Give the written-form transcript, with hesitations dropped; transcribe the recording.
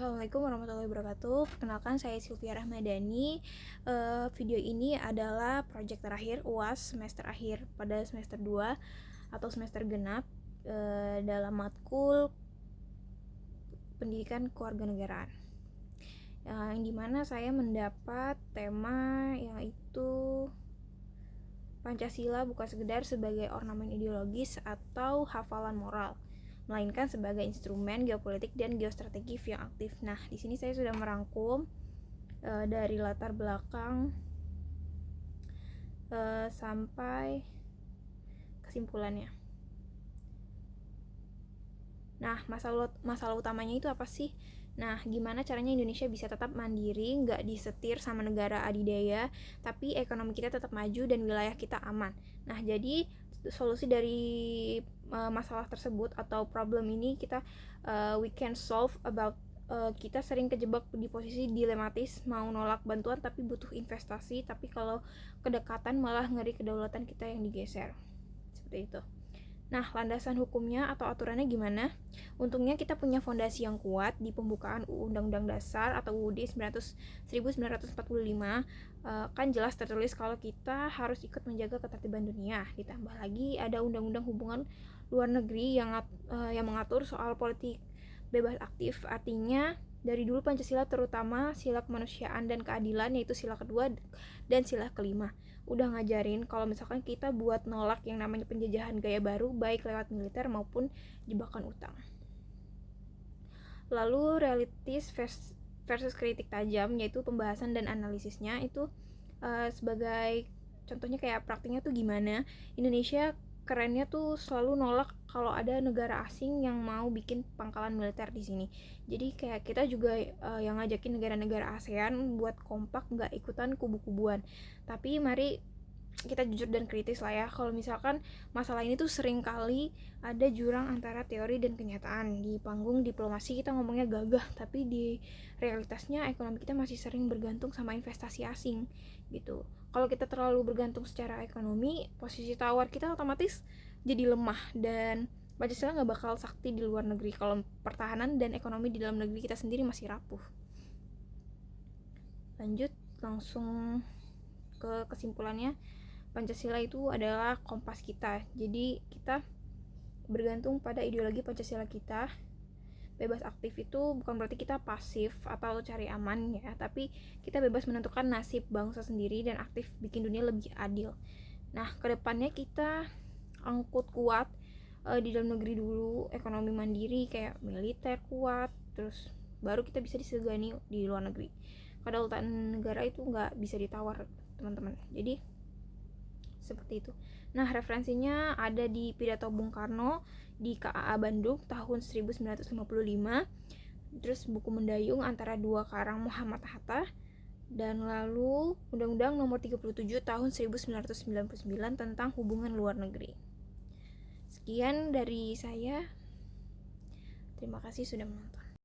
Assalamualaikum warahmatullahi wabarakatuh. Perkenalkan, saya Sylvia Rahmadani. Video ini adalah proyek terakhir UAS semester akhir pada semester 2 atau semester genap dalam matkul pendidikan kewarganegaraan. Yang dimana saya mendapat tema yaitu Pancasila bukan sekedar sebagai ornamen ideologis atau hafalan moral, melainkan sebagai instrumen geopolitik dan geostrategis yang aktif. Nah, di sini saya sudah merangkum dari latar belakang sampai kesimpulannya. Nah, masalah utamanya itu apa sih? Nah, gimana caranya Indonesia bisa tetap mandiri, nggak disetir sama negara adidaya, tapi ekonomi kita tetap maju dan wilayah kita aman. Nah, jadi solusi dari masalah tersebut atau problem ini we can solve about kita sering kejebak di posisi dilematis, mau nolak bantuan tapi butuh investasi, tapi kalau kedekatan malah ngeri kedaulatan kita yang digeser. Seperti itu. Nah, landasan hukumnya atau aturannya gimana? Untungnya kita punya fondasi yang kuat di pembukaan Undang-Undang Dasar atau UUD 1945. Kan jelas tertulis kalau kita harus ikut menjaga ketertiban dunia. Ditambah lagi ada Undang-Undang Hubungan Luar Negeri yang mengatur soal politik bebas aktif. Artinya dari dulu Pancasila terutama sila kemanusiaan dan keadilan, yaitu sila kedua dan sila kelima, udah ngajarin kalau misalkan kita buat nolak yang namanya penjajahan gaya baru, baik lewat militer maupun jebakan utang. Lalu realitis versus kritik tajam, yaitu pembahasan dan analisisnya itu sebagai contohnya kayak praktiknya tuh gimana. Indonesia kerennya tuh selalu nolak kalau ada negara asing yang mau bikin pangkalan militer di sini. Jadi kayak kita juga yang ngajakin negara-negara ASEAN buat kompak, nggak ikutan kubu-kubuan. Tapi mari kita jujur dan kritis lah ya. Kalau misalkan masalah ini tuh sering kali ada jurang antara teori dan kenyataan. Di panggung diplomasi kita ngomongnya gagah, tapi di realitasnya ekonomi kita masih sering bergantung sama investasi asing gitu. Kalau kita terlalu bergantung secara ekonomi, posisi tawar kita otomatis jadi lemah dan Pancasila nggak bakal sakti di luar negeri kalau pertahanan dan ekonomi di dalam negeri kita sendiri masih rapuh. Lanjut langsung ke kesimpulannya. Pancasila itu adalah kompas kita. Jadi kita bergantung pada ideologi Pancasila kita. Bebas aktif itu bukan berarti kita pasif atau cari aman ya, tapi kita bebas menentukan nasib bangsa sendiri dan aktif bikin dunia lebih adil. Nah, kedepannya kita angkut kuat di dalam negeri dulu, ekonomi mandiri kayak militer kuat, terus baru kita bisa disegani di luar negeri. Kedaulatan negara itu nggak bisa ditawar, teman-teman. Jadi seperti itu. Nah, referensinya ada di pidato Bung Karno di KAA Bandung tahun 1955, terus buku Mendayung antara dua karang Muhammad Hatta, dan lalu Undang-Undang Nomor 37 tahun 1999 tentang hubungan luar negeri. Sekian dari saya. Terima kasih sudah menonton.